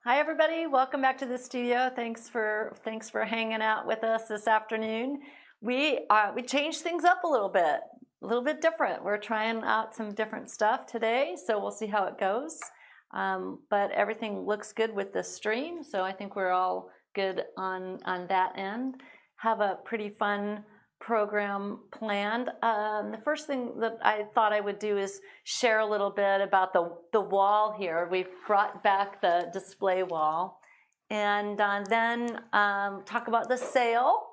Hi everybody, welcome back to the studio. Thanks for hanging out with us this afternoon. We changed things up a little bit different. We're trying out some different stuff today, so we'll see how it goes. But everything looks good with the stream, so I think we're all good on that end. Have a pretty fun program planned. The first thing that I thought I would do is share a little bit about the wall here. We've brought back the display wall, and then talk about the sale.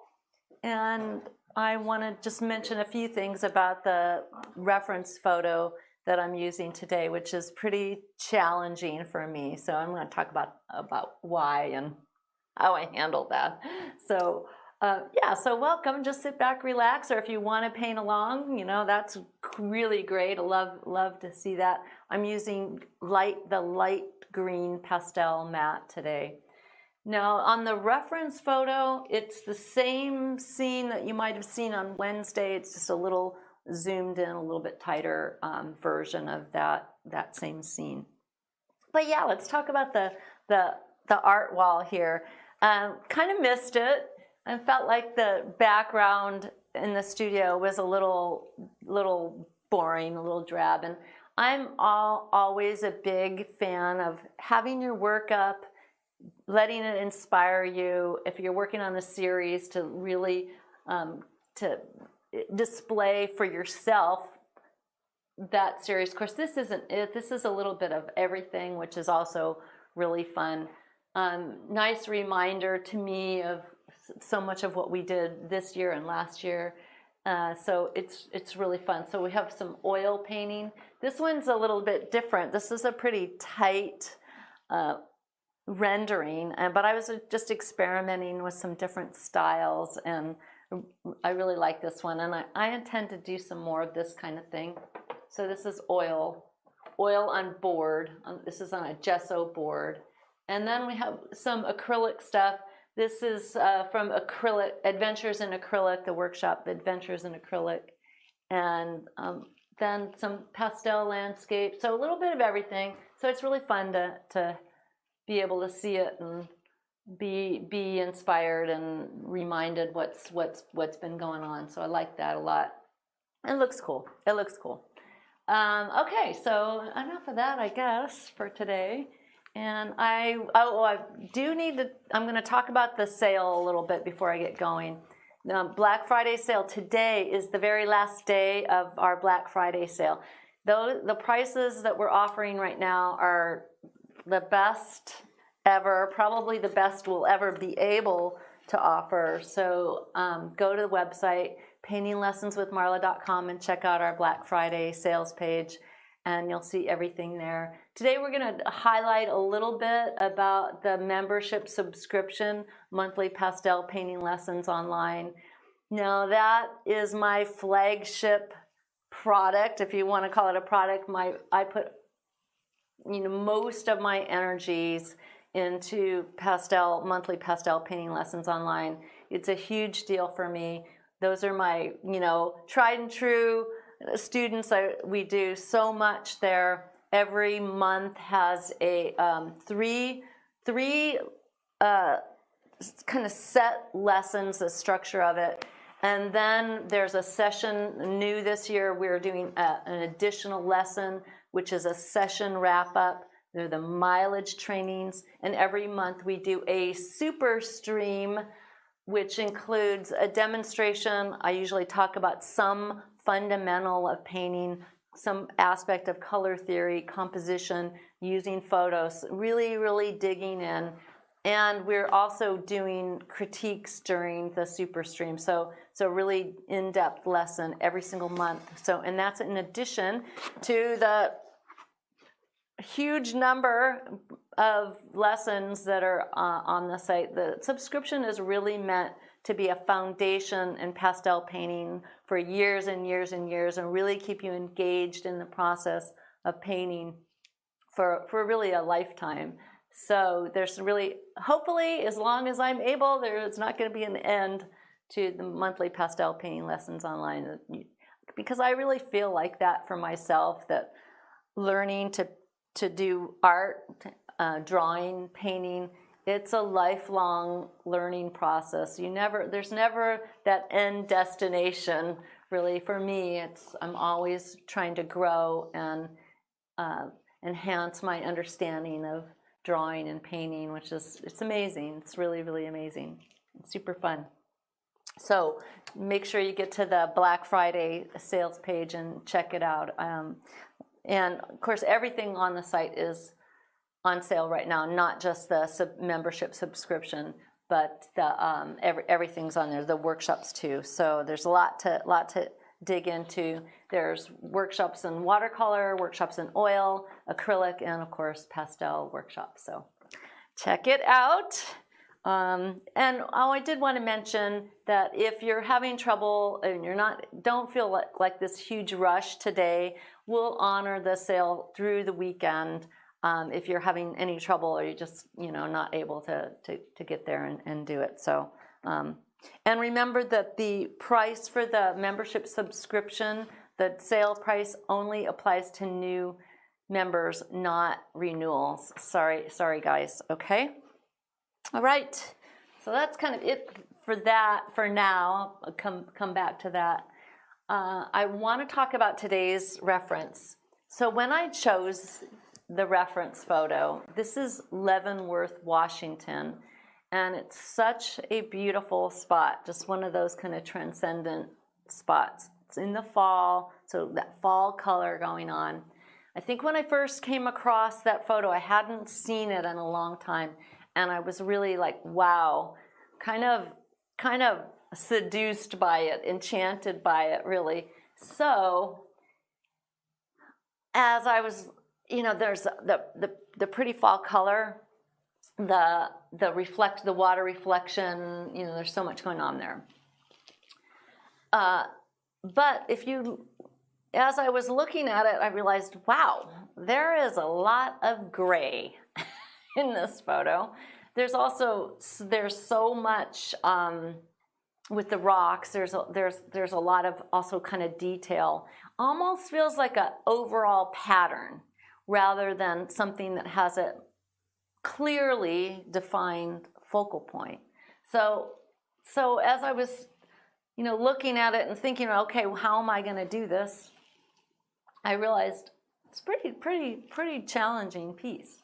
And I want to just mention a few things about the reference photo that I'm using today, which is pretty challenging for me. So I'm going to talk about why and how I handled that. So yeah, so welcome. Just sit back, relax, or if you want to paint along, you know, that's really great. I love to see that. I'm using the Light Green Pastelmat today. Now, on the reference photo, it's the same scene that you might have seen on Wednesday. It's just a little zoomed in, a little bit tighter version of that same scene. But yeah, let's talk about the art wall here. Kind of missed it. I felt like the background in the studio was a little boring, a little drab, and I'm always a big fan of having your work up, letting it inspire you. If you're working on a series, to really to display for yourself that series. Of course, this isn't it. This is a little bit of everything, which is also really fun. Nice reminder to me of so much of what we did this year and last year. So it's really fun. So we have some oil painting. This one's a little bit different. This is a pretty tight rendering, but I was just experimenting with some different styles, and I really like this one, and I intend to do some more of this kind of thing. So this is oil on board. This is on a gesso board. And then we have some acrylic stuff. This is from Acrylic Adventures in Acrylic, the workshop Adventures in Acrylic, and then some pastel landscape. So a little bit of everything. So it's really fun to be able to see it and be inspired and reminded what's been going on. So I like that a lot. It looks cool. It looks cool. Okay, so enough of that, I guess, for today. And I'm going to talk about the sale a little bit before I get going. The Black Friday sale today is the very last day of our Black Friday sale. Though the prices that we're offering right now are the best ever, probably the best we'll ever be able to offer. So go to the website, paintinglessonswithmarla.com, and check out our Black Friday sales page, and you'll see everything there. Today we're going to highlight a little bit about the membership subscription, monthly pastel painting lessons online. Now that is my flagship product, if you want to call it a product. I put most of my energies into monthly pastel painting lessons online. It's a huge deal for me. Those are my tried and true students. We do so much there. Every month has a three kind of set lessons, the structure of it. And then there's a session new this year. We're doing an additional lesson, which is a session wrap-up. They're the mileage trainings. And every month we do a super stream, which includes a demonstration. I usually talk about some fundamental of painting, some aspect of color theory, composition, using photos, really digging in. And we're also doing critiques during the super stream. So really in-depth lesson every single month. And that's in addition to the huge number of lessons that are on the site. The subscription is really meant to be a foundation in pastel painting for years and years and years, and really keep you engaged in the process of painting for really a lifetime. So there's really, hopefully, as long as I'm able, there's not going to be an end to the monthly pastel painting lessons online, because I really feel like that for myself, that learning to do art, drawing, painting. It's a lifelong learning process. There's never that end destination. Really, for me, I'm always trying to grow and enhance my understanding of drawing and painting, which it's amazing. It's really, really amazing. It's super fun. So make sure you get to the Black Friday sales page and check it out. And of course, everything on the site is on sale right now, not just the membership subscription, but the everything's on there, the workshops too. So there's a lot to dig into. There's workshops in watercolor, workshops in oil, acrylic, and of course pastel workshops. So check it out. And I did want to mention that if you're having trouble and don't feel like this huge rush today, we'll honor the sale through the weekend. If you're having any trouble or you're just not able to get there and do it. So and remember that the price for the membership subscription, the sale price only applies to new members, not renewals. Sorry guys. Okay. All right. So that's kind of it for that for now. I'll come back to that. I want to talk about today's reference. So when I chose the reference photo, this is Leavenworth, Washington, and it's such a beautiful spot, just one of those kind of transcendent spots. It's in the fall, so that fall color going on. I think when I first came across that photo, I hadn't seen it in a long time, and I was really like, wow, kind of seduced by it, enchanted by it, really. So as I was, there's the pretty fall color, the water reflection, there's so much going on there. But as I was looking at it, I realized, wow, there is a lot of gray in this photo. There's so much with the rocks. There's a lot of also kind of detail. Almost feels like an overall pattern rather than something that has a clearly defined focal point. So as I was, looking at it and thinking, okay, well, how am I going to do this? I realized it's pretty challenging piece.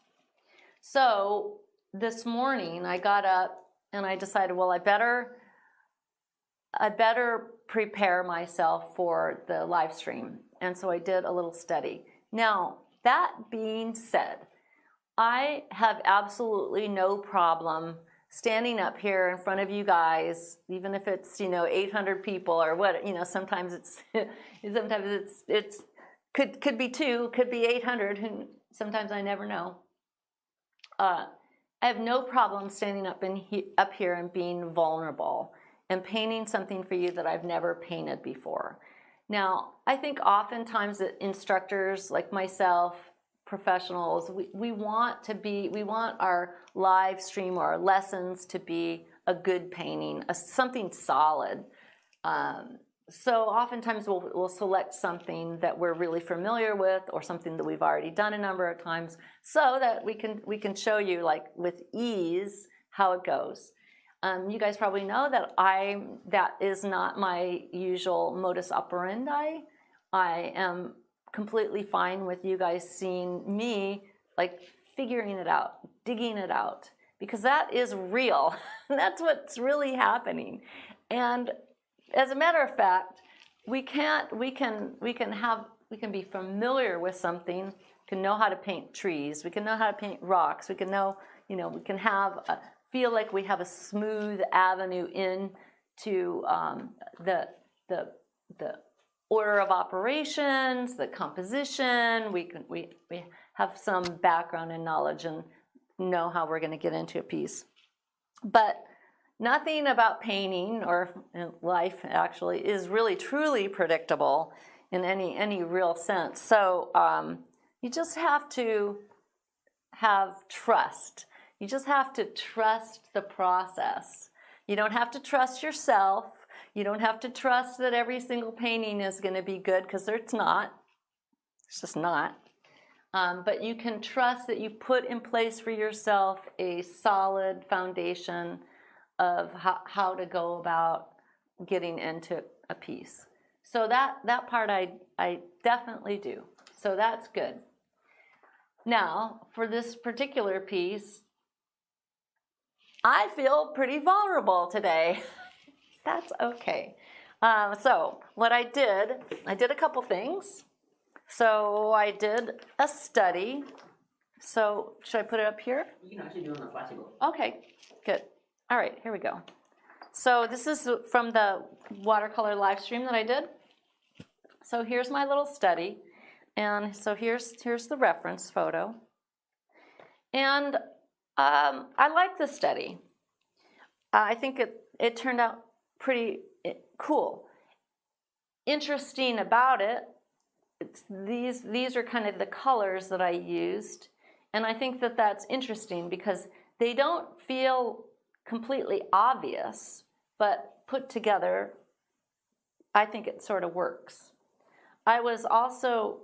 So this morning I got up and I decided, well, I better prepare myself for the live stream. And so I did a little study. Now, that being said, I have absolutely no problem standing up here in front of you guys, even if it's 800 people or what, sometimes it's could be 2, could be 800. Sometimes I never know. I have no problem standing up here and being vulnerable and painting something for you that I've never painted before. Now, I think oftentimes that instructors like myself, professionals, we want our live stream or our lessons to be a good painting, something solid. So oftentimes we'll select something that we're really familiar with or something that we've already done a number of times so that we can show you like with ease how it goes. You guys probably know that is not my usual modus operandi. I am completely fine with you guys seeing me like figuring it out, digging it out, because that is real. That's what's really happening. And as a matter of fact, we can be familiar with something, we can know how to paint trees, we can know how to paint rocks, we can know, we can feel like we have a smooth avenue into the order of operations, the composition. We have some background and knowledge and know how we're going to get into a piece. But nothing about painting or life actually is really truly predictable in any real sense. So you just have to have trust. You just have to trust the process. You don't have to trust yourself. You don't have to trust that every single painting is going to be good, because it's not. It's just not. but you can trust that you put in place for yourself a solid foundation of how to go about getting into a piece. So that part I definitely do. So that's good. Now, for this particular piece, I feel pretty vulnerable today. That's okay. So what I did a couple things. So I did a study. So should I put it up here? You can actually do it on the flashy. Okay, good. All right, here we go. So this is from the watercolor live stream that I did. So here's my little study. And so here's the reference photo. And I like the study. I think it turned out pretty cool. Interesting about it, these are kind of the colors that I used. And I think that that's interesting because they don't feel completely obvious, but put together, I think it sort of works. I was also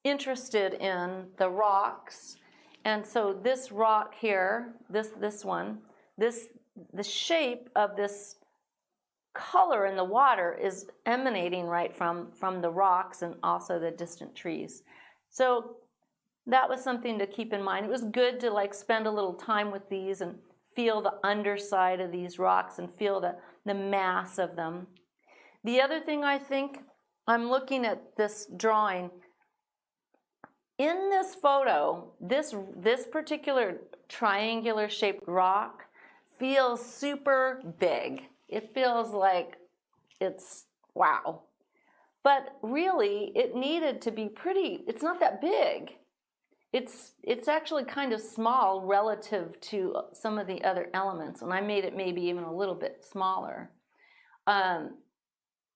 interested in the rocks, and so this rock here, this one, the shape of this color in the water is emanating right from the rocks and also the distant trees. So that was something to keep in mind. It was good to like spend a little time with these and feel the underside of these rocks and feel the mass of them. The other thing I think, I'm looking at this drawing. In this photo, this particular triangular shaped rock feels super big. It feels like it's wow. But really, it needed to be pretty, it's not that big. It's actually kind of small relative to some of the other elements, and I made it maybe even a little bit smaller.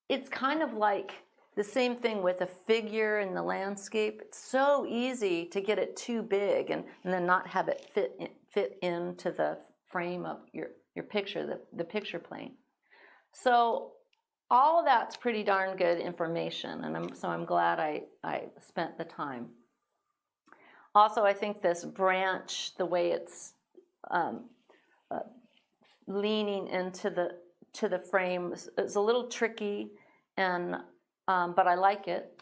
It's kind of like the same thing with a figure in the landscape. It's so easy to get it too big and then not have it fit into the frame of your picture, the picture plane. So all of that's pretty darn good information, and I'm glad I spent the time. Also, I think this branch, the way it's leaning into the frame, is a little tricky, and but I like it.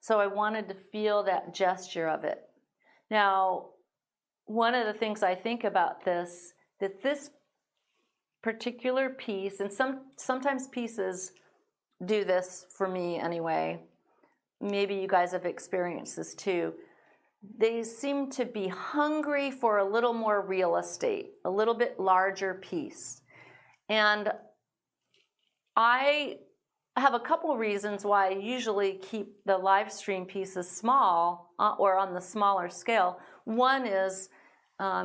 So I wanted to feel that gesture of it. Now, one of the things I think about this, that this particular piece, and sometimes pieces do this for me anyway, maybe you guys have experienced this too, they seem to be hungry for a little more real estate, a little bit larger piece. And I have a couple of reasons why I usually keep the live stream pieces small or on the smaller scale. One is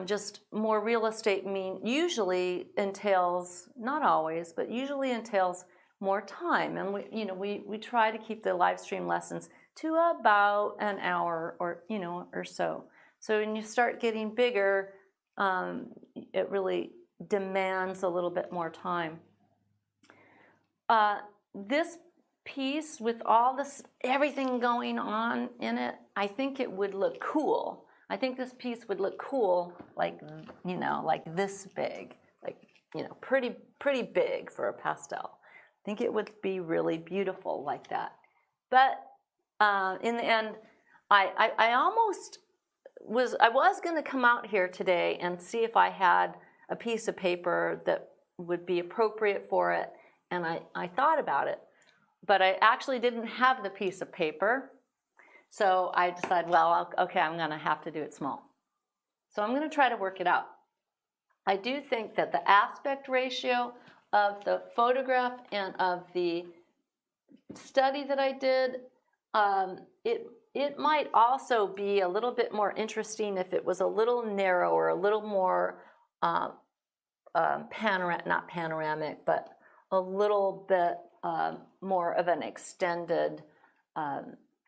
just more real estate usually entails, not always, but usually entails more time. And we try to keep the live stream lessons to about an hour or so. So when you start getting bigger, it really demands a little bit more time. This piece with all this, everything going on in it, I think it would look cool. I think this piece would look cool, like this big, pretty big for a pastel. I think it would be really beautiful like that. But in the end, I was going to come out here today and see if I had a piece of paper that would be appropriate for it, and I thought about it, but I actually didn't have the piece of paper. So I decided, well, okay, I'm going to have to do it small. So I'm going to try to work it out. I do think that the aspect ratio of the photograph and of the study that I did, it might also be a little bit more interesting if it was a little narrower, a little more not panoramic, but a little bit more of an extended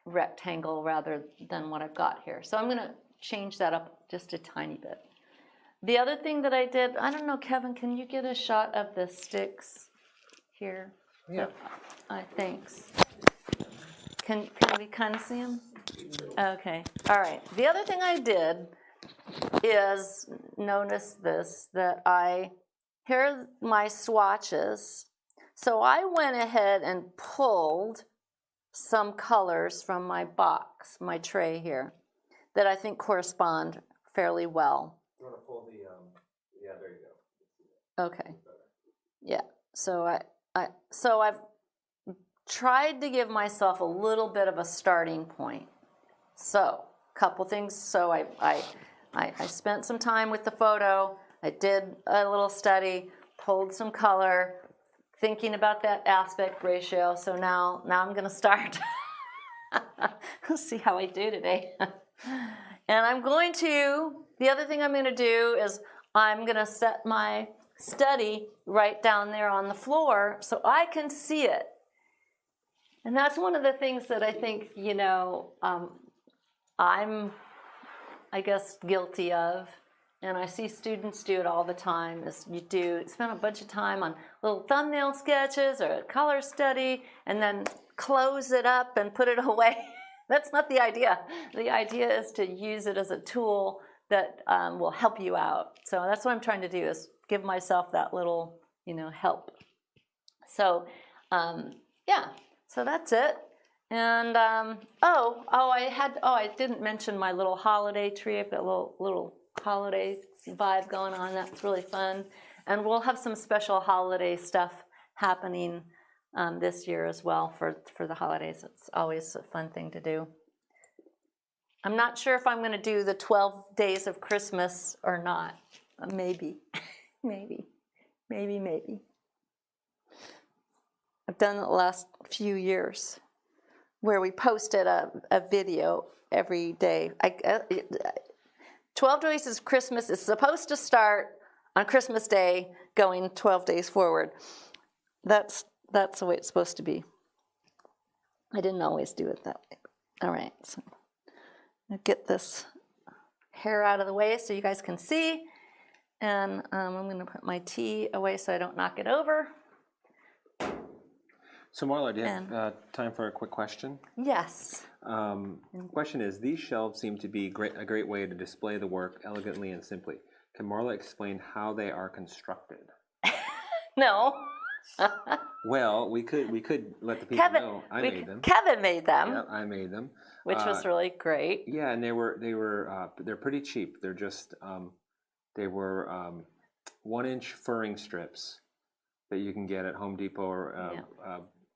rectangle rather than what I've got here. So I'm going to change that up just a tiny bit. The other thing that I did, I don't know, Kevin, can you get a shot of the sticks here? Yeah. Thanks. Can we kind of see them? Okay, all right. The other thing I did is notice this, that here are my swatches. So I went ahead and pulled some colors from my box, my tray here, that I think correspond fairly well. You want to pull the, yeah, there you go. Okay. Yeah. So I've tried to give myself a little bit of a starting point. So, couple things. So I spent some time with the photo. I did a little study, pulled some color, thinking about that aspect ratio. So now I'm going to start. We'll see how I do today. And I'm going to, the other thing I'm going to do is I'm going to set my study right down there on the floor so I can see it. And that's one of the things that I think, you know, I'm, I guess, guilty of. And I see students do it all the time, is you spend a bunch of time on little thumbnail sketches or a color study and then close it up and put it away. That's not the idea. The idea is to use it as a tool that will help you out. So that's what I'm trying to do, is give myself that little, you know, help. So, yeah, so that's it. And, I didn't mention my little holiday tree. I've got a little holiday vibe going on. That's really fun. And we'll have some special holiday stuff happening this year as well for the holidays. It's always a fun thing to do. I'm not sure if I'm going to do the 12 days of Christmas or not. Maybe. Maybe. I've done it the last few years where we posted a video every day. 12 days of Christmas is supposed to start on Christmas Day, going 12 days forward. That's the way it's supposed to be. I didn't always do it that way. All right, so I'll get this hair out of the way so you guys can see. And I'm going to put my tea away so I don't knock it over. So Marla, do you have time for a quick question? Yes. Question is, these shelves seem to be a great way to display the work elegantly and simply. Can Marla explain how they are constructed? No. Well, we could let the people know. I made them. Kevin made them. Yeah, I made them. Which was really great. Yeah, and they're pretty cheap. They're just they were 1-inch furring strips that you can get at Home Depot or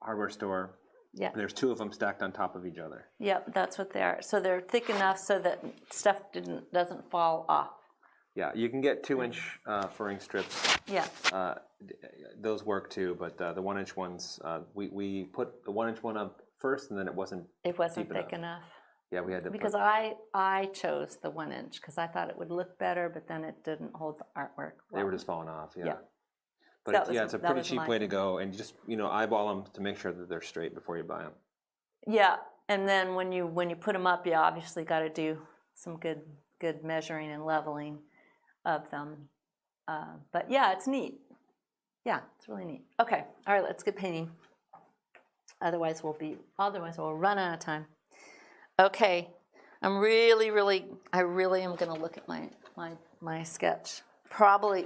hardware store. Yeah. There's 2 of them stacked on top of each other. Yep, that's what they are. So they're thick enough so that stuff doesn't fall off. Yeah, you can get 2-inch furring strips. Yeah. Those work too, but the 1-inch ones, we put the 1-inch one up first, and then it wasn't thick enough. Yeah, we had to. Because I chose the 1-inch because I thought it would look better, but then it didn't hold the artwork well. They were just falling off. Yeah. But so it's a pretty cheap way to go, and just eyeball them to make sure that they're straight before you buy them. Yeah, and then when you put them up, you obviously got to do some good measuring and leveling of them. But yeah, it's neat. Yeah, it's really neat. Okay, all right, let's get painting. Otherwise we'll run out of time. Okay, I really am going to look at my sketch.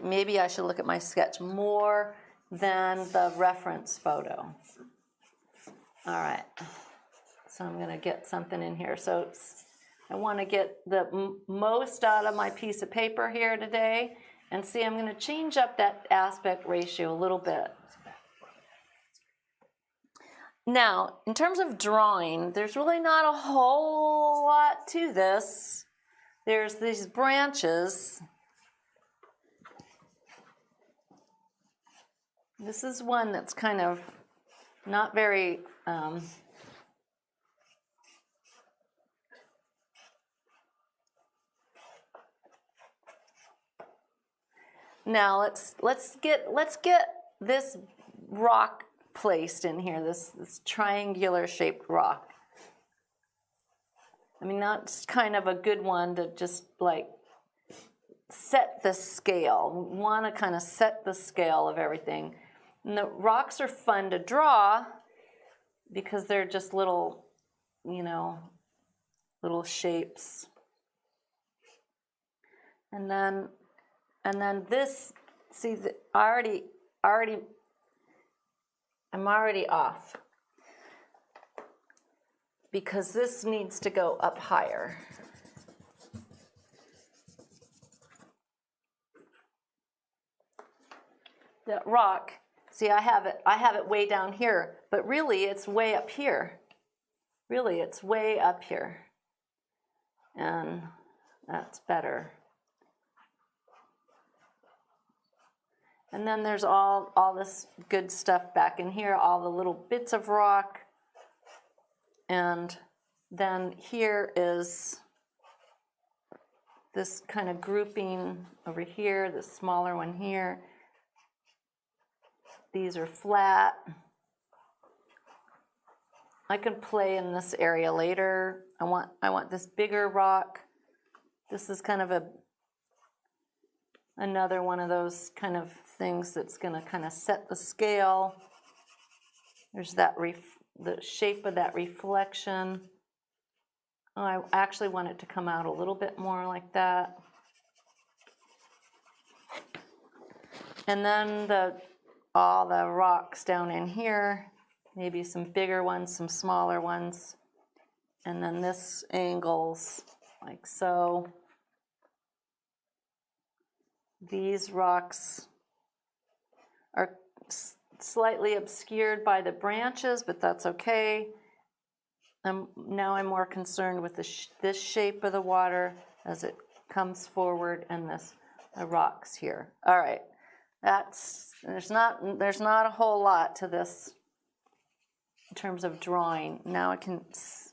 Maybe I should look at my sketch more than the reference photo. All right, so I'm going to get something in here. So I want to get the most out of my piece of paper here today. And see, I'm going to change up that aspect ratio a little bit. Now, in terms of drawing, there's really not a whole lot to this. There's these branches. This is one that's kind of not very... Now let's get this rock placed in here, this triangular shaped rock. I mean, that's kind of a good one to just like set the scale. We want to kind of set the scale of everything. And the rocks are fun to draw because they're just little you know, little shapes. And then this, see, I'm already off because this needs to go up higher. That rock, see, I have it way down here, but really it's way up here. Really, it's way up here. And that's better. And then there's all this good stuff back in here, all the little bits of rock. And then here is this kind of grouping over here, this smaller one here. These are flat. I can play in this area later. I want this bigger rock. This is kind of another one of those kind of things that's going to kind of set the scale. There's that the shape of that reflection. Oh, I actually want it to come out a little bit more like that. And then all the rocks down in here, maybe some bigger ones, some smaller ones. And then this angles like so. These rocks are slightly obscured by the branches, but that's okay. Now I'm more concerned with this shape of the water as it comes forward and the rocks here. All right, there's not a whole lot to this in terms of drawing. Now I can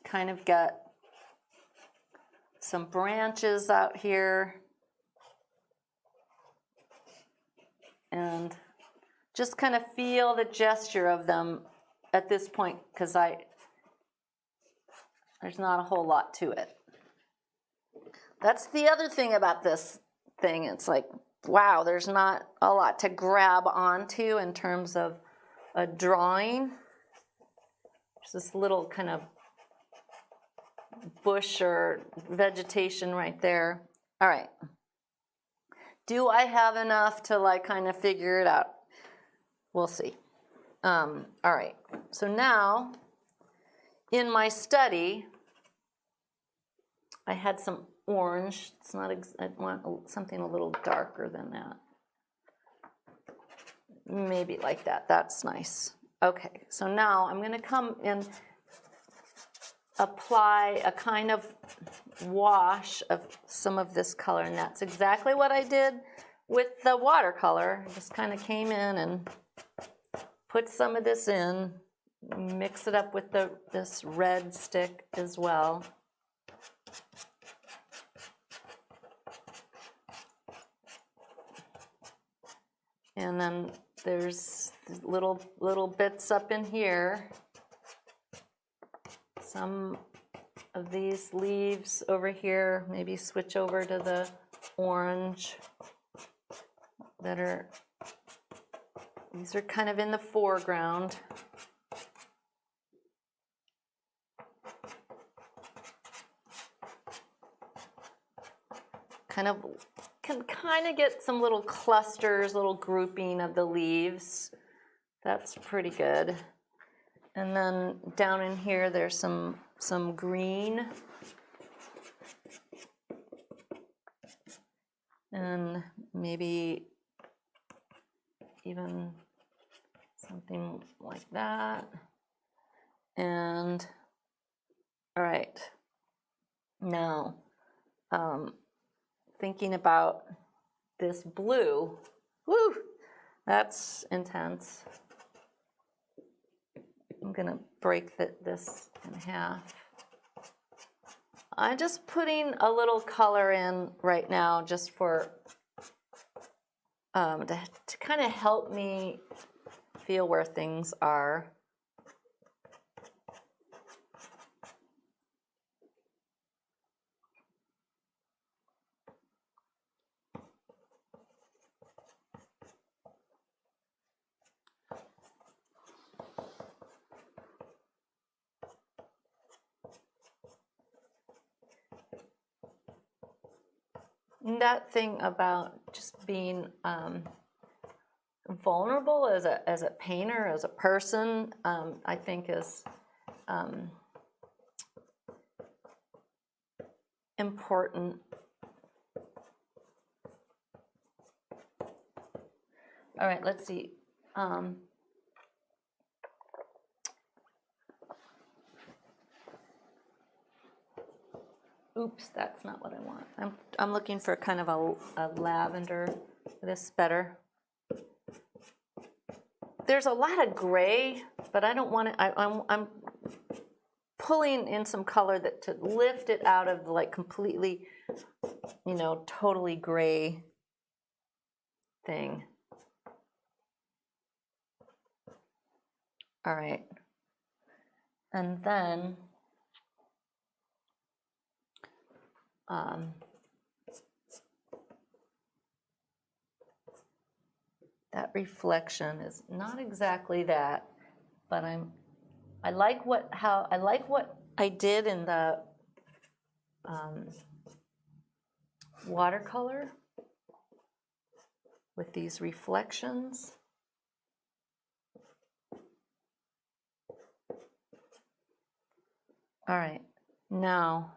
kind of get some branches out here. And just kind of feel the gesture of them at this point, because there's not a whole lot to it. That's the other thing about this thing. It's like, wow, there's not a lot to grab onto in terms of a drawing. There's this little kind of bush or vegetation right there. All right. Do I have enough to like kind of figure it out? We'll see. All right. So now, in my study, I had some orange. It's not. I want something a little darker than that. Maybe like that. That's nice. Okay. So now I'm going to come and apply a kind of wash of some of this color, and that's exactly what I did with the watercolor. I just kind of came in and put some of this in, mix it up with this red stick as well. And then there's little bits up in here. Some of these leaves over here, maybe switch over to the orange these are kind of in the foreground. Can kind of get some little clusters, little grouping of the leaves. That's pretty good. And then down in here, there's some green. And maybe even something like that. And all right, now thinking about this blue. Woo, that's intense. I'm gonna break this in half. I'm just putting a little color in right now just for to kind of help me feel where things are. that thing about just being vulnerable as a painter, as a person, I think is important. All right, let's see. Oops, that's not what I want. I'm looking for kind of a lavender. This is better. There's a lot of gray, but I don't want it. I'm pulling in some color that to lift it out of like completely, you know, totally gray thing. All right, and then that reflection is not exactly that, but I like what I did in the watercolor with these reflections. All right, now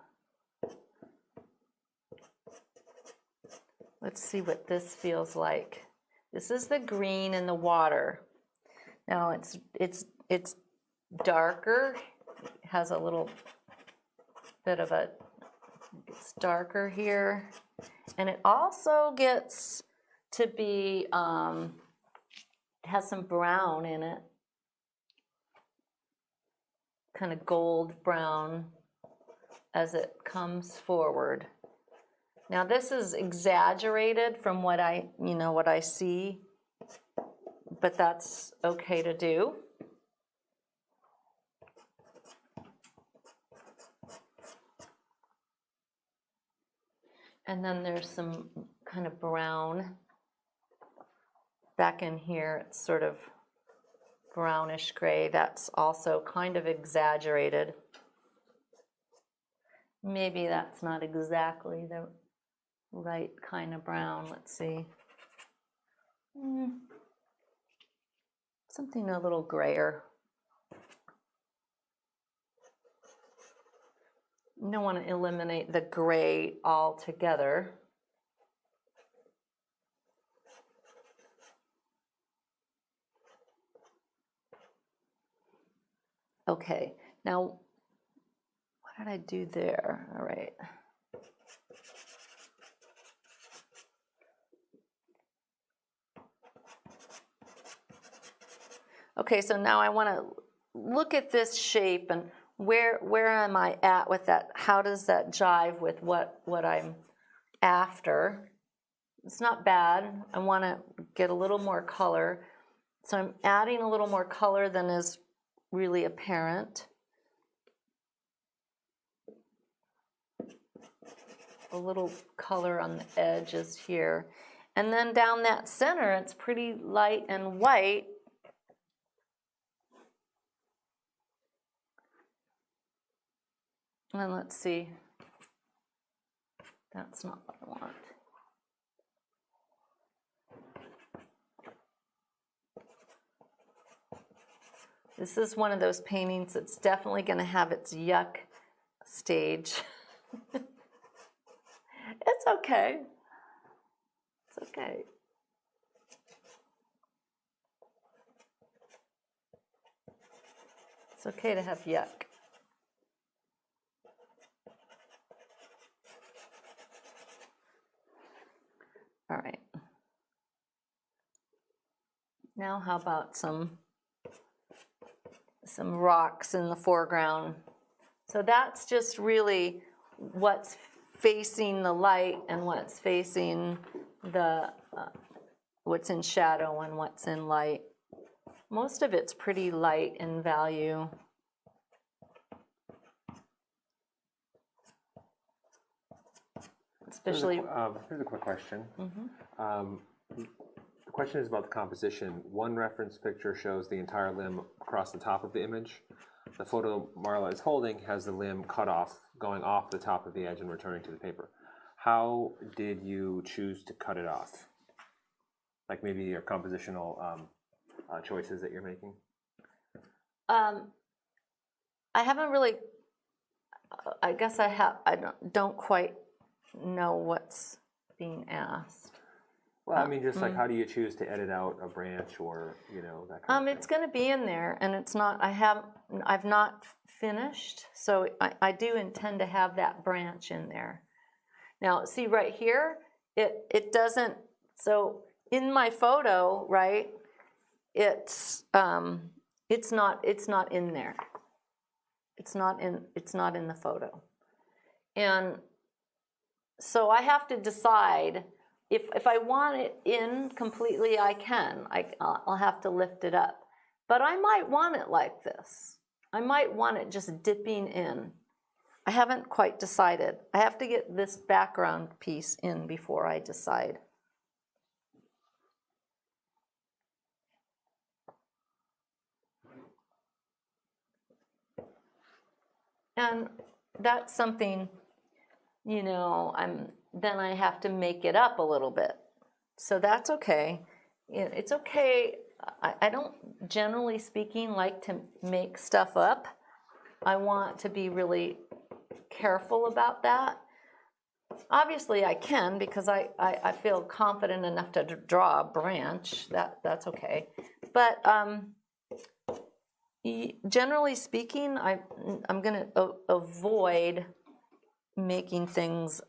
let's see what this feels like. This is the green in the water. Now it's darker, has a little bit of it's darker here. And it also gets to be, has some brown in it. Kind of gold brown as it comes forward. Now this is exaggerated from what I see, but that's okay to do. And then there's some kind of brown back in here. It's sort of brownish gray. That's also kind of exaggerated. Maybe that's not exactly the right kind of brown. Let's see. Something a little grayer. You don't want to eliminate the gray altogether. Okay, now what did I do there? All right. Okay, so now I want to look at this shape and where am I at with that? How does that jive with what I'm after? It's not bad. I want to get a little more color. So I'm adding a little more color than is really apparent. A little color on the edges here. And then down that center, it's pretty light and white. And let's see. That's not what I want. This is one of those paintings that's definitely going to have its yuck stage. It's okay. It's okay. It's okay to have yuck. All right. Now how about some rocks in the foreground? So that's just really what's facing the light and what's facing the what's in shadow and what's in light. Most of it's pretty light in value. Especially. Here's a quick question. The question is about the composition. One reference picture shows the entire limb across the top of the image. The photo Marla is holding has the limb cut off, going off the top of the edge and returning to the paper. how did you choose to cut it off? Like maybe your compositional choices that you're making? I haven't really, I guess I don't quite know what's being asked. Well, I mean, just like how do you choose to edit out a branch or, you know, that kind of thing? It's going to be in there, and it's not, I've not finished, so I do intend to have that branch in there. Now, see right here, it doesn't, so in my photo, right, it's not in there. It's not in the photo. And so I have to decide if I want it in completely, I can. I'll have to lift it up. But I might want it like this. I might want it just dipping in. I haven't quite decided. I have to get this background piece in before I decide. And that's something, you know, then I have to make it up a little bit. So that's okay. It's okay. I don't, generally speaking, like to make stuff up. I want to be really careful about that. Obviously I can, because I feel confident enough to draw a branch. That's okay. But generally speaking, I'm going to avoid making things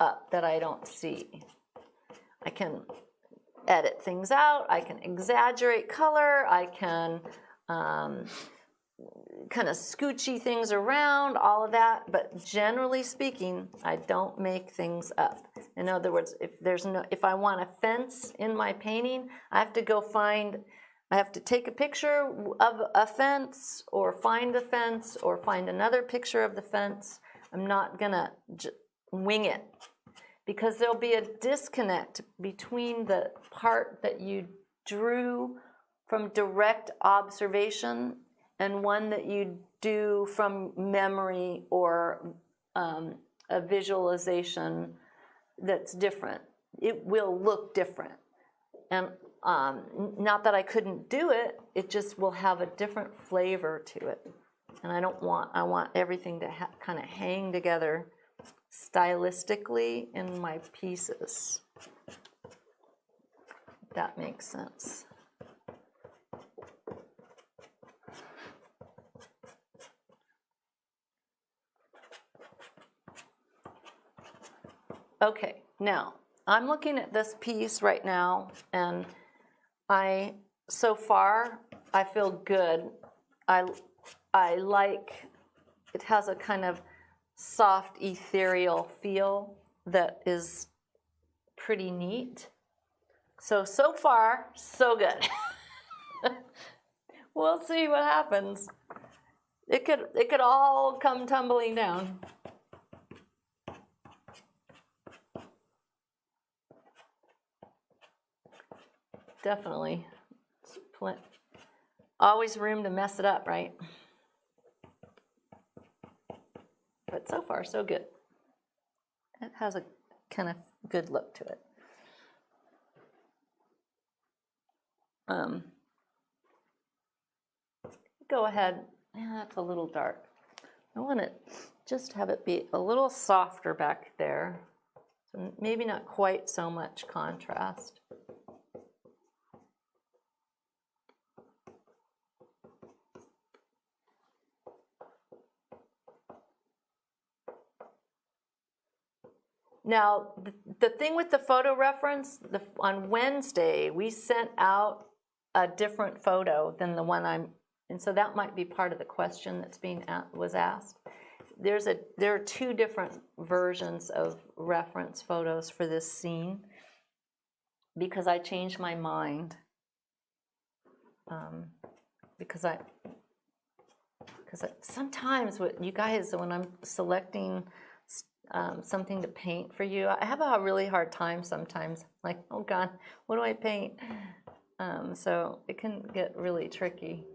up that I don't see. I can edit things out. I can exaggerate color. I can kind of scoochy things around, all of that. But generally speaking, I don't make things up. In other words, if I want a fence in my painting, I have to take a picture of a fence, or find the fence, or find another picture of the fence. I'm not gonna wing it, because there'll be a disconnect between the part that you drew from direct observation and one that you do from memory or a visualization that's different. It will look different. And not that I couldn't do it, it just will have a different flavor to it. And I want everything to kind of hang together stylistically in my pieces. If that makes sense. Okay, now I'm looking at this piece right now, and so far I feel good. I like, it has a kind of soft ethereal feel that is pretty neat. So far, so good. We'll see what happens. It could all come tumbling down. Definitely. Always room to mess it up, right? But so far, so good. It has a kind of good look to it. Go ahead. Yeah, that's a little dark. I want to just have it be a little softer back there. So maybe not quite so much contrast. Now, the thing with the photo reference, on Wednesday, we sent out a different photo than the one and so that might be part of the question that's was asked. There are two different versions of reference photos for this scene, because I changed my mind. Because sometimes you guys, when I'm selecting something to paint for you, I have a really hard time sometimes. Like, oh God, what do I paint? So it can get really tricky.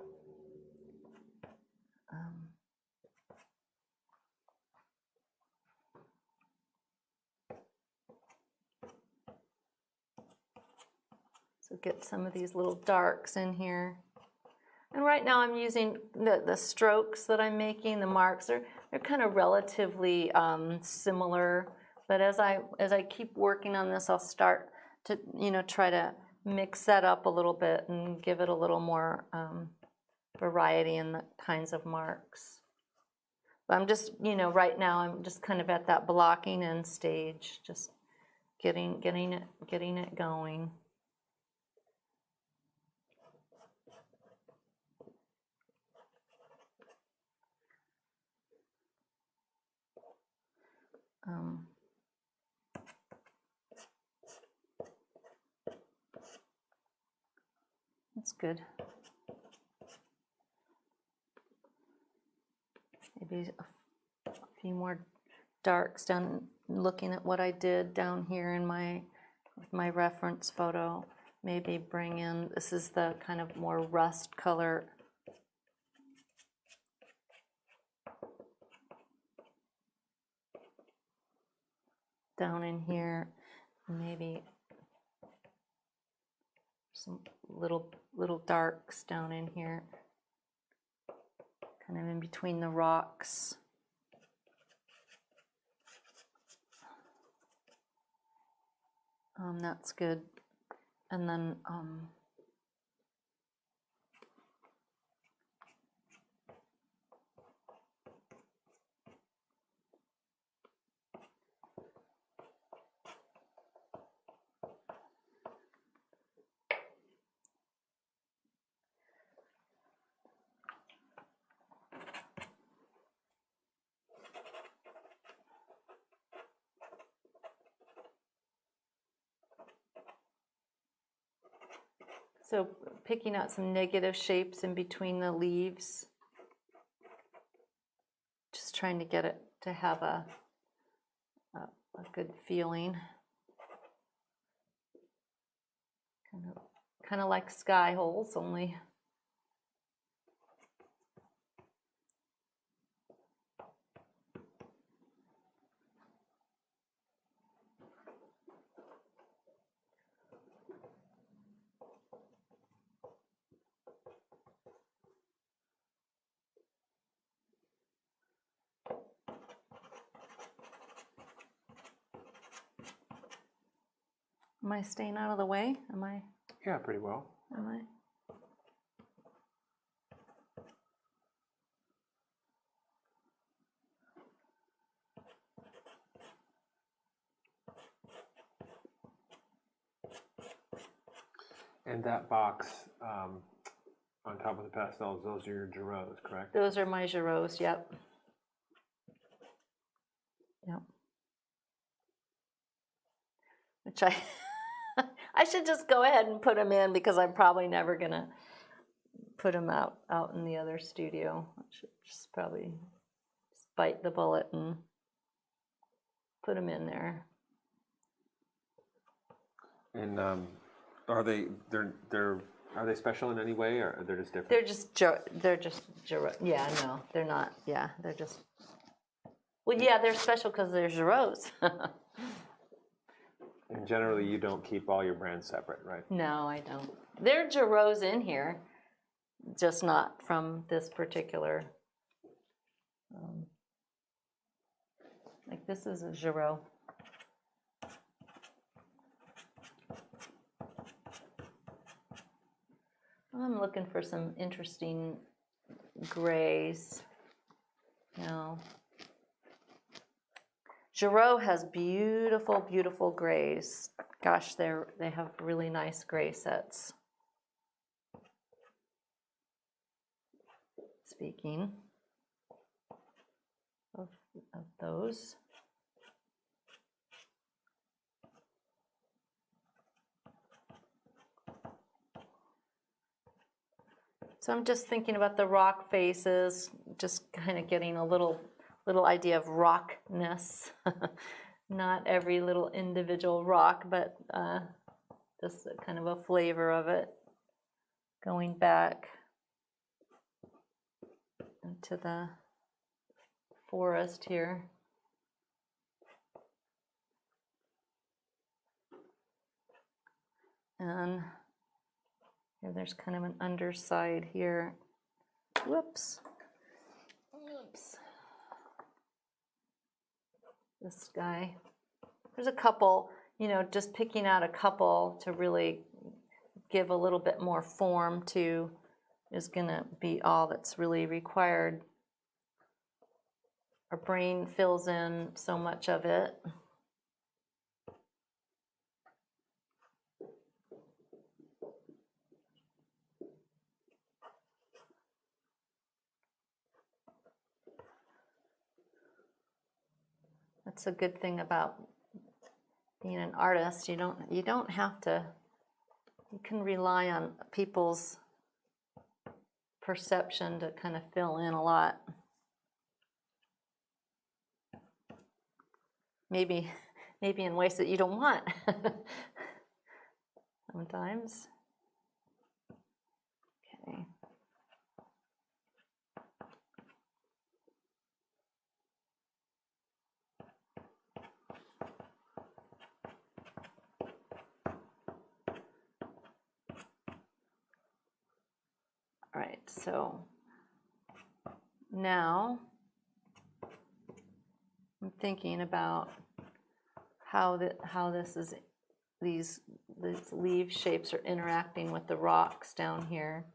get some of these little darks in here. And right now I'm using the strokes that I'm making, the marks, they're kind of relatively similar. But as I keep working on this, I'll start to, try to mix that up a little bit and give it a little more variety in the kinds of marks. But I'm just, right now I'm just kind of at that blocking in stage, just getting it going. That's good. Maybe a few more darks down, looking at what I did down here in my reference photo. Maybe bring in, this is the kind of more rust color. Down in here, maybe some little darks down in here, kind of in between the rocks. That's good. And then so picking out some negative shapes in between the leaves. Just trying to get it to have a good feeling. Kind of like sky holes, only Am I staying out of the way? Am I? Yeah, pretty well. Am I? And that box on top of the pastels, those are your Giroux, correct? Those are my Giroux, yep. Yep. Which I should just go ahead and put them in because I'm probably never going to put them out in the other studio. I should just probably bite the bullet and put them in there. And are they special in any way, or they're just different? They're just yeah, no, they're not. Yeah, they're just. Well, yeah, they're special because they're Giroux. And generally, you don't keep all your brands separate, right? No, I don't. There are Giroux in here, just not from this particular. Like this is a Giroux. I'm looking for some interesting grays. No. Giroux has beautiful, beautiful grays. Gosh, they have really nice gray sets. Speaking of those. So I'm just thinking about the rock faces, just kind of getting a little idea of rockness. Not every little individual rock, but just kind of a flavor of it. Going back into the forest here. And Here, there's kind of an underside here. Whoops. Oops. This guy. There's a couple, you know, just picking out a couple to really give a little bit more form to is going to be all that's really required. Our brain fills in so much of it. That's a good thing about being an artist. You don't have to, you can rely on people's perception to kind of fill in a lot. Maybe in ways that you don't want sometimes. Okay. All right, so now I'm thinking about how these leaf shapes are interacting with the rocks down here.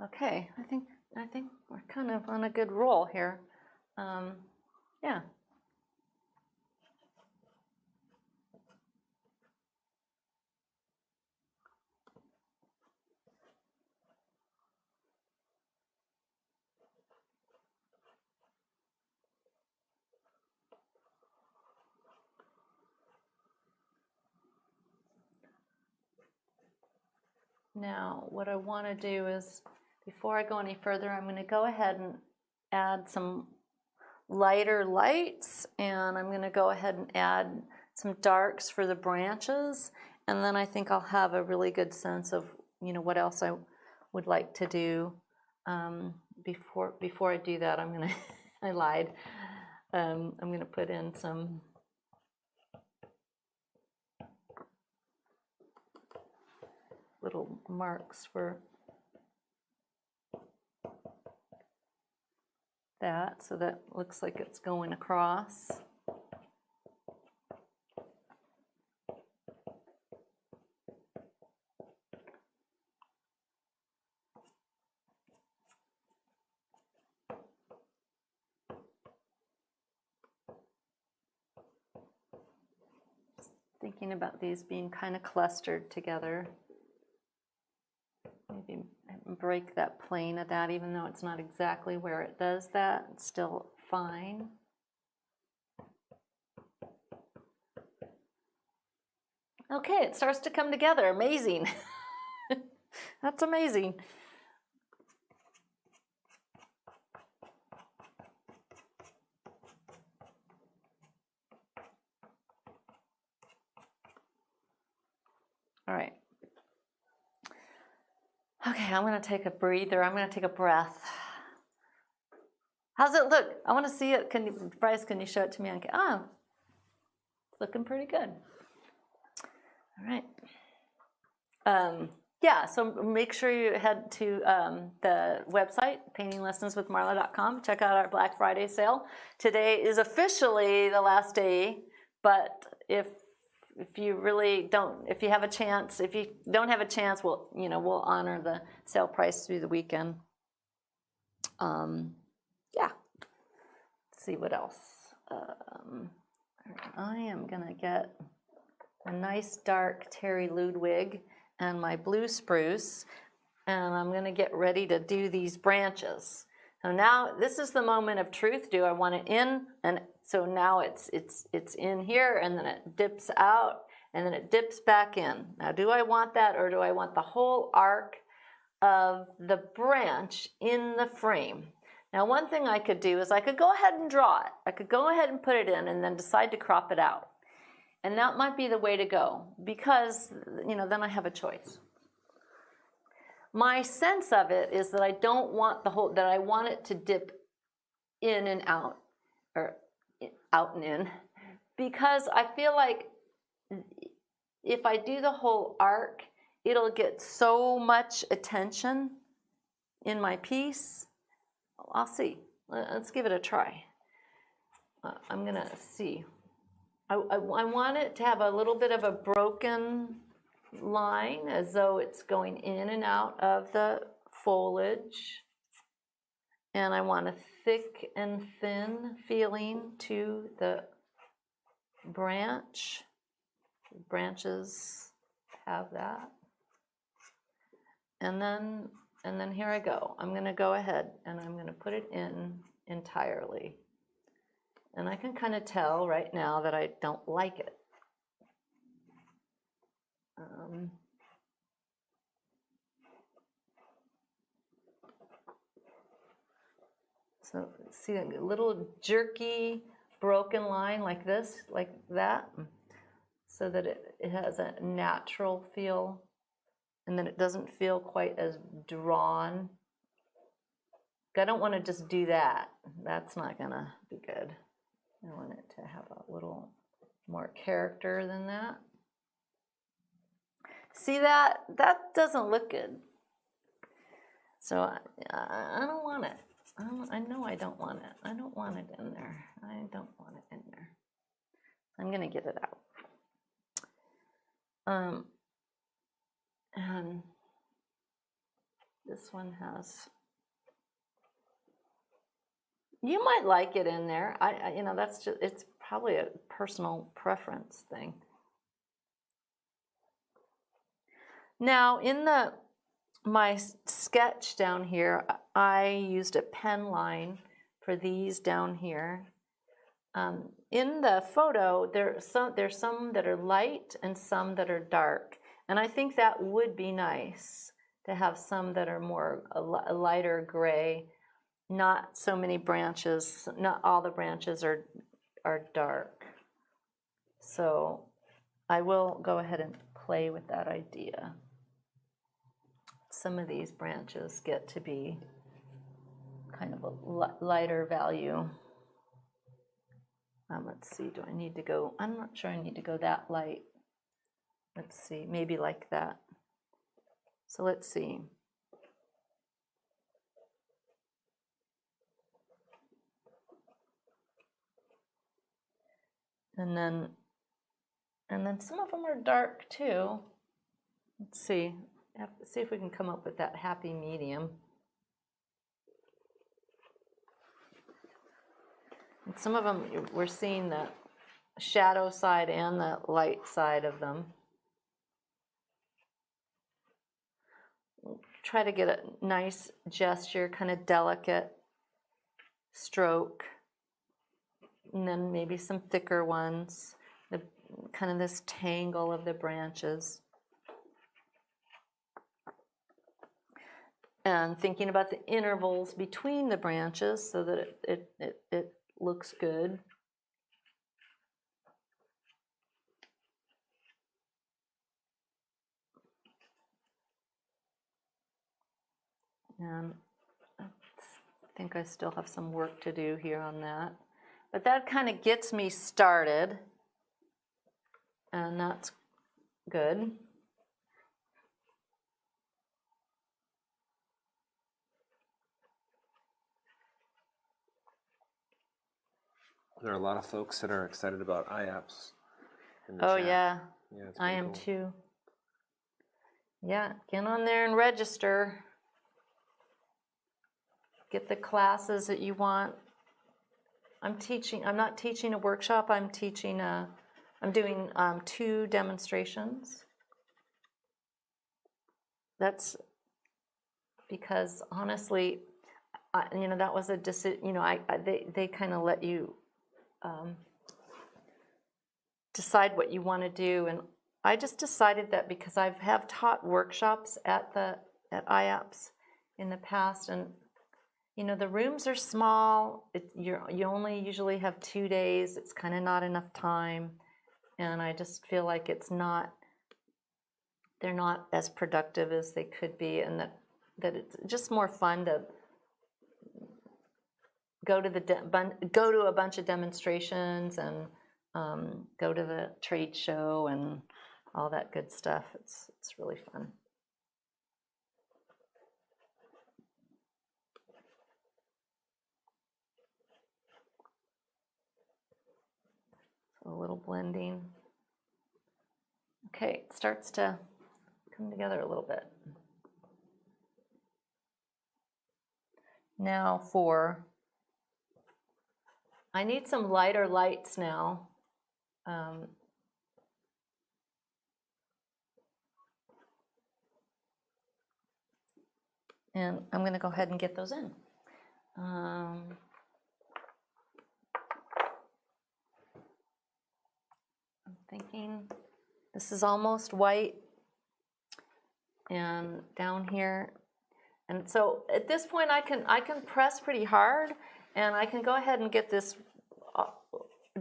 Okay, I think we're kind of on a good roll here. Yeah. Now, what I want to do is, before I go any further, I'm going to go ahead and add some lighter lights, and I'm going to go ahead and add some darks for the branches, and then I think I'll have a really good sense of, you know, what else I would like to do. Before I do that, I'm going to, I lied, I'm going to put in some little marks for that, so that looks like it's going across. Thinking about these being kind of clustered together. Maybe break that plane of that, even though it's not exactly where it does that, it's still fine. Okay, it starts to come together. Amazing. That's amazing. All right. Okay, I'm going to take a breather. I'm going to take a breath. How's it look? I want to see it. Bryce, can you show it to me? Oh, it's looking pretty good. All right. Yeah, so make sure you head to the website, paintinglessonswithmarla.com. Check out our Black Friday sale. Today is officially the last day, but if you really don't, if you have a chance, if you don't have a chance, we'll honor the sale price through the weekend. Yeah. Let's see what else. I am gonna get a nice dark Terry Ludwig and my blue spruce, and I'm gonna get ready to do these branches. So now this is the moment of truth. Do I want it in? And so now it's in here, and then it dips out, and then it dips back in. Now, do I want that, or do I want the whole arc of the branch in the frame. Now, one thing I could do is I could go ahead and draw it. I could go ahead and put it in and then decide to crop it out. And that might be the way to go because, you know, then I have a choice. My sense of it is that I don't want that I want it to dip in and out, or out and in, because I feel like if I do the whole arc, it'll get so much attention in my piece. I'll see. Let's give it a try. I'm gonna see. I want it to have a little bit of a broken line as though it's going in and out of the foliage. And I want a thick and thin feeling to the branch. Branches have that. And then here I go. I'm going to go ahead and I'm going to put it in entirely. And I can kind of tell right now that I don't like it. So see a little jerky, broken line like this, like that, so that it has a natural feel, and then it doesn't feel quite as drawn. I don't want to just do that. That's not gonna be good. I want it to have a little more character than that. See that? That doesn't look good. So I don't want it. I know I don't want it. I don't want it in there. I don't want it in there. I'm going to get it out. And this one has, you might like it in there. You know, that's just, it's probably a personal preference thing. Now, in my sketch down here, I used a pen line for these down here. In the photo, there's some that are light and some that are dark. And I think that would be nice to have some that are more a lighter gray, not so many branches, not all the branches are dark. So I will go ahead and play with that idea. Some of these branches get to be kind of a lighter value. Let's see, do I need to go, I'm not sure I need to go that light. Let's see, maybe like that. So let's see. And then some of them are dark too. Let's see. Have to see if we can come up with that happy medium. And some of them, we're seeing the shadow side and the light side of them. Try to get a nice gesture, kind of delicate stroke. And then maybe some thicker ones, kind of this tangle of the branches. And thinking about the intervals between the branches so that it looks good. And I think I still have some work to do here on that. But that kind of gets me started. And that's good. There are a lot of folks that are excited about iApps in the Oh, chat. yeah. It's I pretty am cool. too. Yeah, get on there and register. Get the classes that you want. I'm not teaching a workshop, I'm doing 2 demonstrations. That's because honestly, you know, that was a decision, you know, they kind of let you decide what you want to do. And I just decided that because I have taught workshops at the at IAPS in the past, and you know, the rooms are small. You only usually have 2 days. It's kind of not enough time, and I just feel like they're not as productive as they could be, and that it's just more fun to go to a bunch of demonstrations and go to the trade show and all that good stuff. It's really fun. So a little blending. Okay, it starts to come together a little bit. Now I need some lighter lights now. And I'm going to go ahead and get those in. I'm thinking this is almost white, and down here, and so at this point I can press pretty hard, and I can go ahead and get this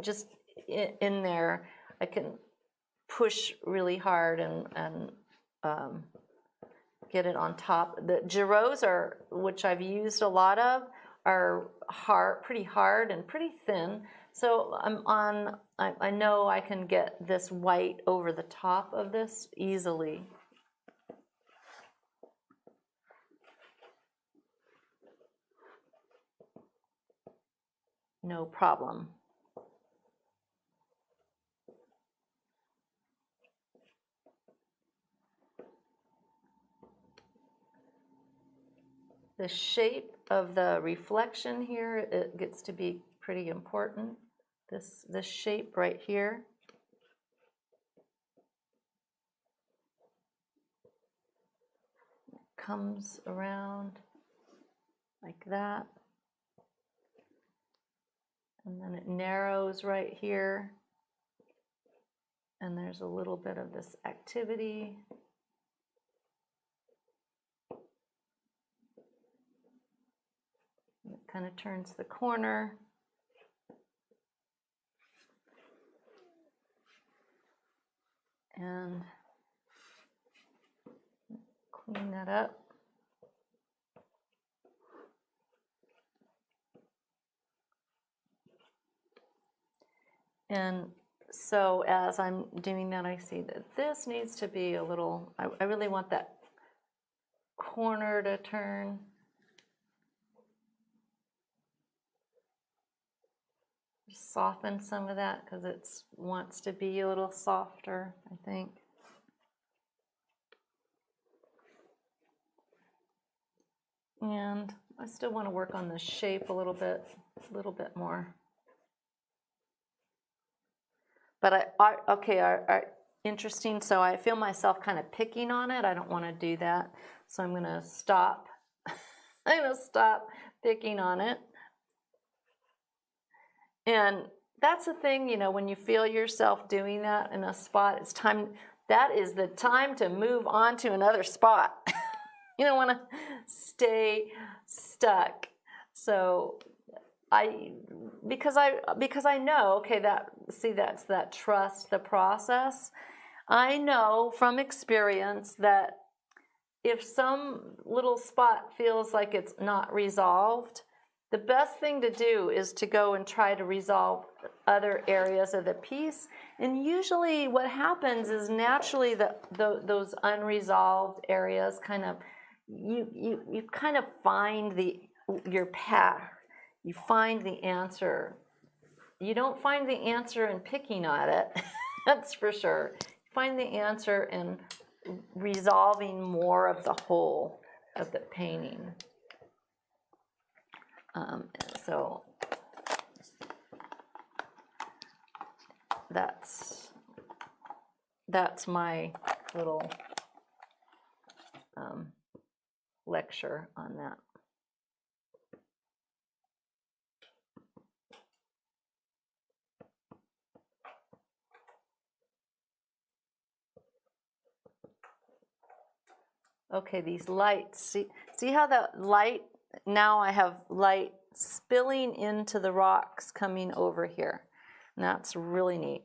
just in there. I can push really hard and get it on top. The Giroux which I've used a lot of, are pretty hard and pretty thin. So I know I can get this white over the top of this easily. No problem. The shape of the reflection here, it gets to be pretty important. This shape right here. It comes around like that. And then it narrows right here. And there's a little bit of this activity. It kind of turns the corner. And clean that up. And so as I'm doing that, I see that this needs to be a little, I really want that corner to turn. Just soften some of that because it wants to be a little softer, I think. And I still want to work on the shape a little bit more. But interesting. So I feel myself kind of picking on it. I don't want to do that. So I'm going to stop. I'm going to stop picking on it. And that's the thing, you know, when you feel yourself doing that in a spot, it's time. That is the time to move on to another spot. You don't want to stay stuck. So because I know, okay, that's that trust the process. I know from experience that if some little spot feels like it's not resolved, the best thing to do is to go and try to resolve other areas of the piece. And usually what happens is naturally those unresolved areas kind of, you kind of find your path. You find the answer. You don't find the answer in picking at it, that's for sure. You find the answer in resolving more of the whole of the painting. So that's my little lecture on that. Okay, these lights. See how the light, now I have light spilling into the rocks coming over here. And that's really neat.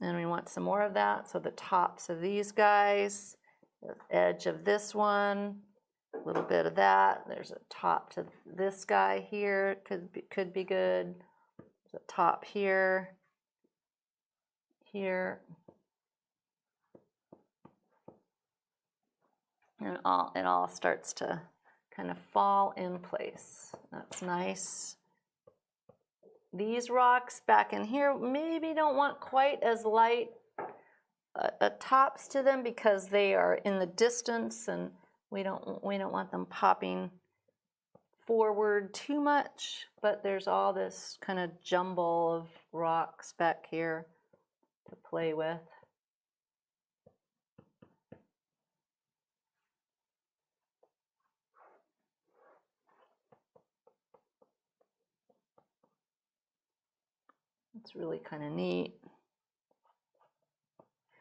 And we want some more of that. So the tops of these guys, the edge of this one, a little bit of that. There's a top to this guy here, could be good. There's a top here, here. And it all starts to kind of fall in place. That's nice. These rocks back in here maybe don't want quite as light tops to them because they are in the distance, and we don't want them popping forward too much. But there's all this kind of jumble of rocks back here to play with. It's really kind of neat.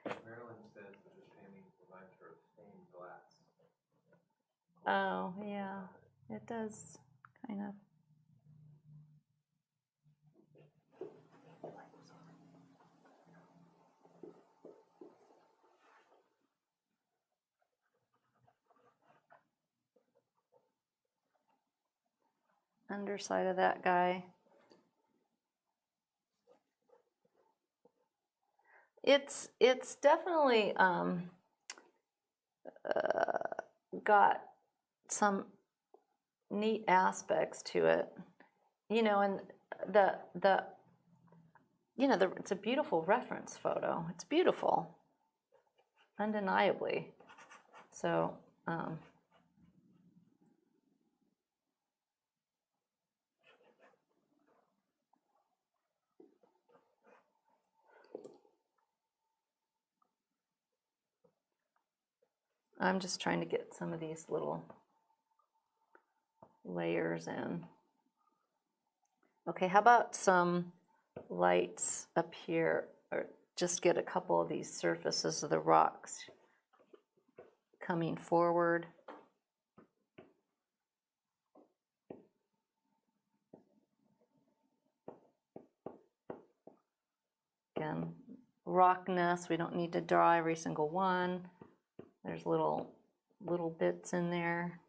Marilyn says that this painting reminds her of stained glass. Oh, yeah, it does kind of. Underside of that guy. It's definitely got some neat aspects to it, you know, and it's a beautiful reference photo. It's beautiful, undeniably. So. I'm just trying to get some of these little layers in. Okay, how about some lights up here, or just get a couple of these surfaces of the rocks coming forward. Again, rockness, we don't need to draw every single one. There's little bits in there.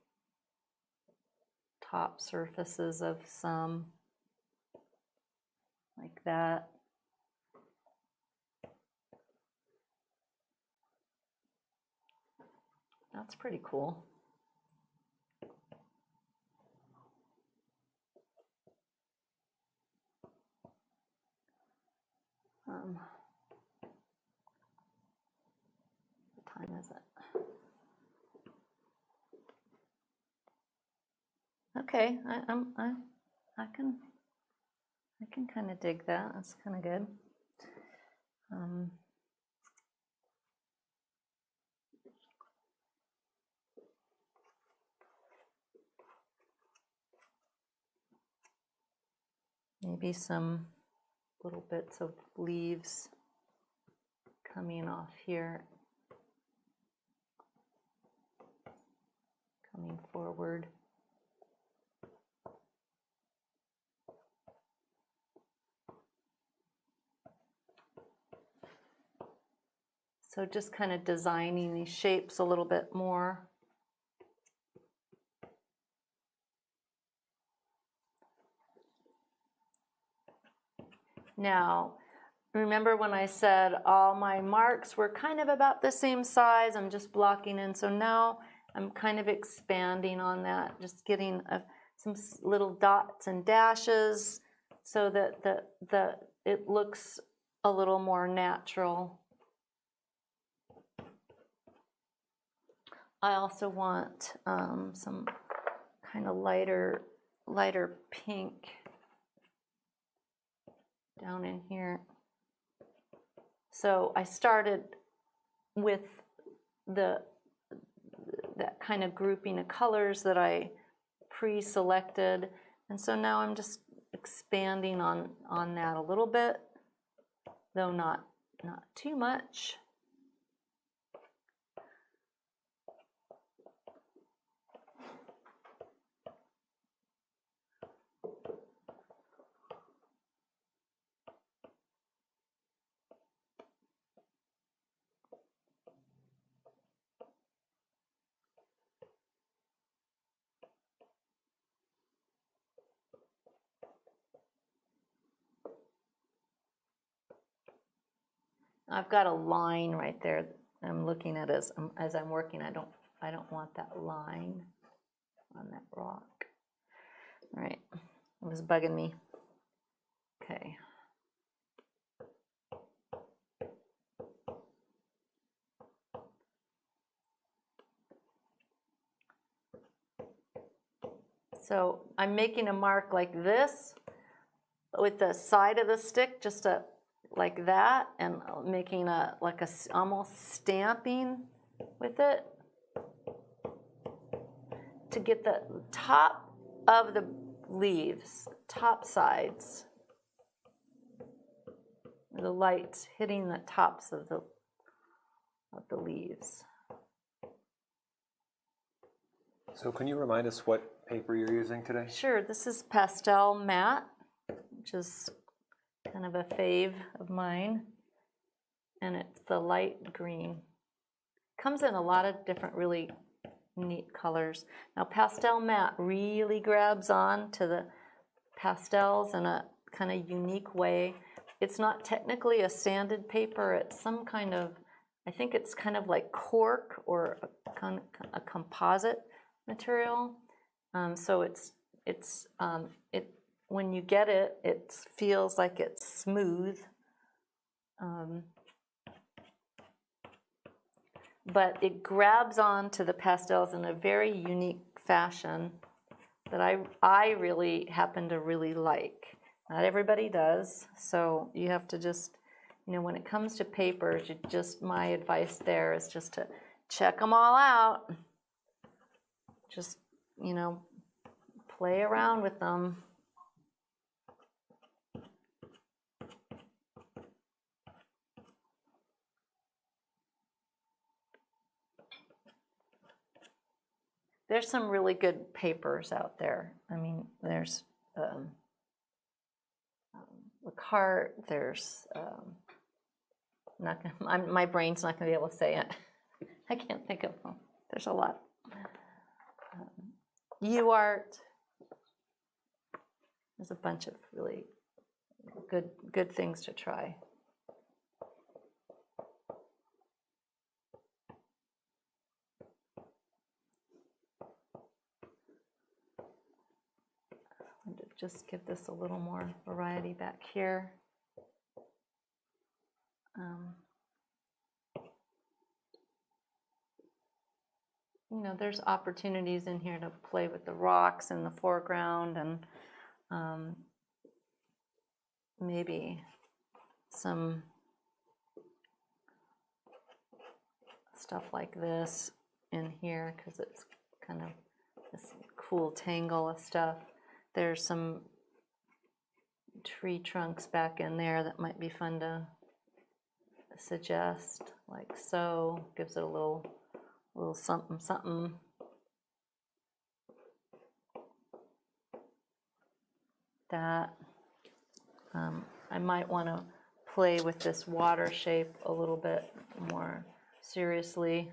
Top surfaces of some, like that. That's pretty cool. What time is it? Okay, I can kind of dig that. That's kind of good. Maybe some little bits of leaves coming off here, coming forward. So just kind of designing these shapes a little bit more. Now, remember when I said all my marks were kind of about the same size? I'm just blocking in. So now I'm kind of expanding on that, just getting some little dots and dashes so that it looks a little more natural. I also want some kind of lighter pink down in here. So I started with that kind of grouping of colors that I pre-selected. And so now I'm just expanding on that a little bit, though not too much. I've got a line right there that I'm looking at as I'm working. I don't want that line on that rock. All right, it was bugging me. Okay. So I'm making a mark like this with the side of the stick, just like that, and making almost stamping with it to get the top of the leaves, top sides, the light hitting the tops of the leaves. So can you remind us what paper you're using today? Sure, this is Pastel Matte, which is kind of a fave of mine, and it's the light green. Comes in a lot of different really neat colors. Now Pastel Matte really grabs on to the pastels in a kind of unique way. It's not technically a sanded paper, it's some kind of, I think it's kind of like cork or a composite material. So when you get it, it feels like it's smooth. But it grabs on to the pastels in a very unique fashion that I really happen to really like. Not everybody does, so you have to just, when it comes to papers, my advice there is just to check them all out. Just, play around with them. There's some really good papers out there. I mean, there's Le Carte, there's, my brain's not going to be able to say it. I can't think of them. There's a lot. UArt. There's a bunch of really good things to try. Just give this a little more variety back here. There's opportunities in here to play with the rocks in the foreground and maybe some stuff like this in here because it's kind of this cool tangle of stuff. There's some tree trunks back in there that might be fun to suggest, like so. Gives it a little something something. That I might want to play with this water shape a little bit more seriously.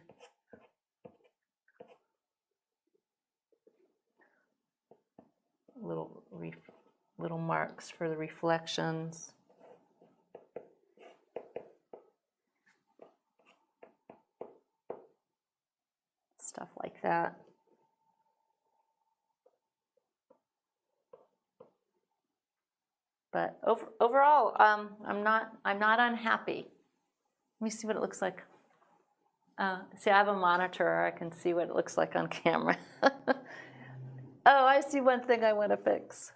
Little marks for the reflections. Stuff like that. But overall, I'm not unhappy. Let me see what it looks like. See, I have a monitor. I can see what it looks like on camera. Oh, I see one thing I want to fix.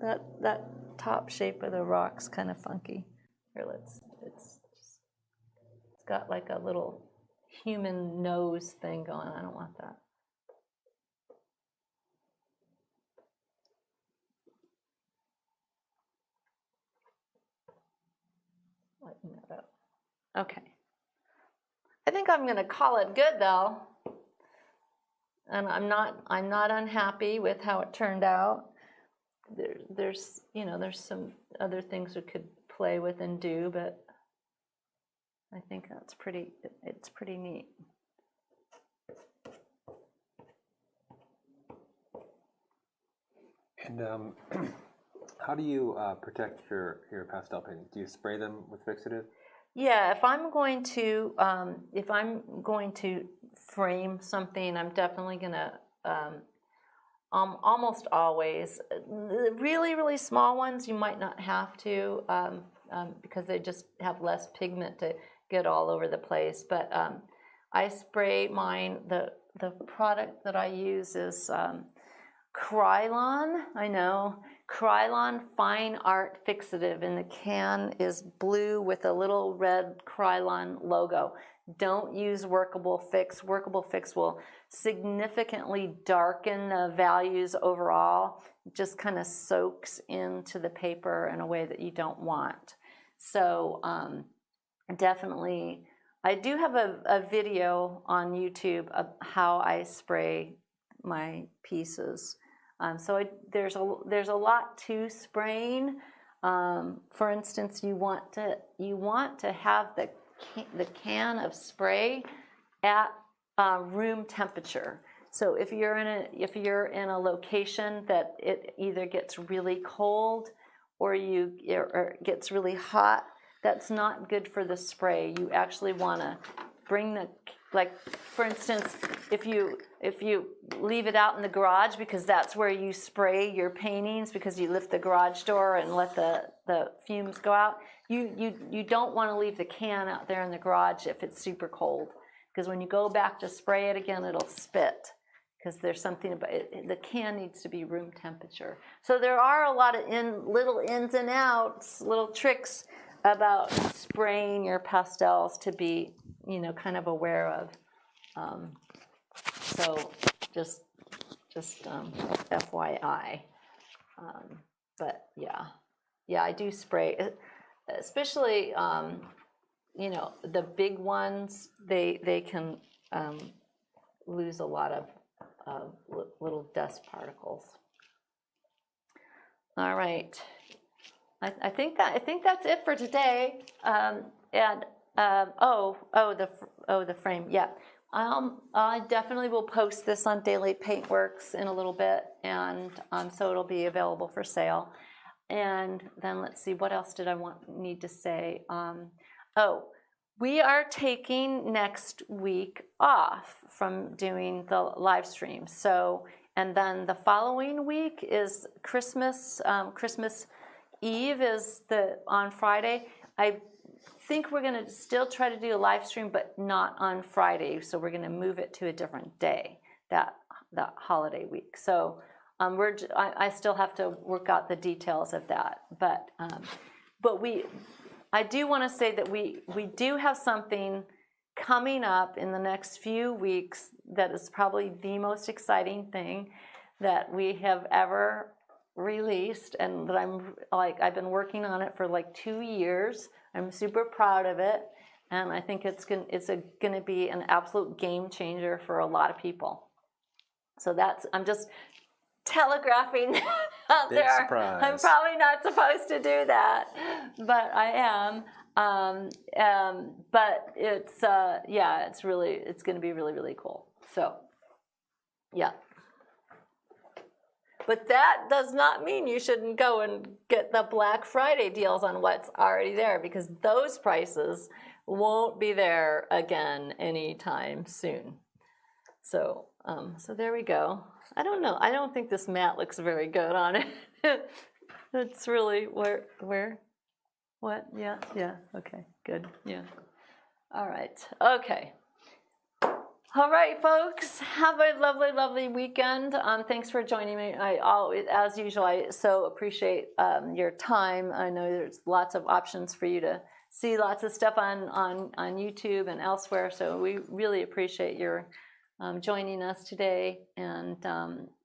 That top shape of the rock's kind of funky. Here, it's got like a little human nose thing going. I don't want that. Okay. I think I'm going to call it good though. And I'm not unhappy with how it turned out. There's some other things we could play with and do, but I think it's pretty neat. And how do you protect your pastel paintings? Do you spray them with fixative? Yeah, if I'm going to frame something, I'm definitely gonna almost always. The really small ones you might not have to because they just have less pigment to get all over the place. But I spray mine. The product that I use is Krylon. I know. Krylon Fine Art Fixative, and the can is blue with a little red Krylon logo. Don't use Workable Fix. Workable Fix will significantly darken the values overall. It just kind of soaks into the paper in a way that you don't want. So definitely, I do have a video on YouTube of how I spray my pieces. So there's a lot to spraying. For instance, you want to have the can of spray at room temperature. So if you're in a location that it either gets really cold or it gets really hot, that's not good for the spray. You actually want to bring for instance, if you leave it out in the garage because that's where you spray your paintings because you lift the garage door and let the fumes go out, you don't want to leave the can out there in the garage if it's super cold, because when you go back to spray it again, it'll spit, because there's something about it. The can needs to be room temperature. So there are a lot of little ins and outs, little tricks about spraying your pastels to be kind of aware of. So just FYI. But yeah, I do spray, especially the big ones. They can lose a lot of little dust particles. All right. I think that's it for today. The frame. Yeah, I definitely will post this on Daily Paintworks in a little bit, and so it'll be available for sale. And then let's see, what else did I need to say? We are taking next week off from doing the live stream. So, and then the following week is Christmas. Christmas Eve is on Friday. I think we're going to still try to do a live stream, but not on Friday. So we're going to move it to a different day, that holiday week. So I still have to work out the details of that. But I do want to say that we do have something coming up in the next few weeks that is probably the most exciting thing that we have ever released, and that I've been working on it for 2 years. I'm super proud of it, and I think it's going to be an absolute game changer for a lot of people. So I'm just telegraphing out Big there. Surprise. I'm probably not supposed to do that, but I am. But it's it's going to be really, really cool. So yeah. But that does not mean you shouldn't go and get the Black Friday deals on what's already there, because those prices won't be there again anytime soon. So there we go. I don't know. I don't think this mat looks very good on it. It's really where? What? Yeah. Okay. Good. Yeah. All right. Okay. All right, folks, have a lovely, lovely weekend. Thanks for joining me. As usual, I so appreciate your time. I know there's lots of options for you to see lots of stuff on YouTube and elsewhere, so we really appreciate your joining us today and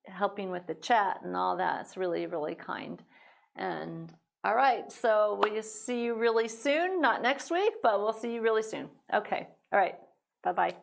helping with the chat and all that. It's really, really kind. And All right, so we'll see you really soon. Not next week, but we'll see you really soon. Okay, all right, bye-bye.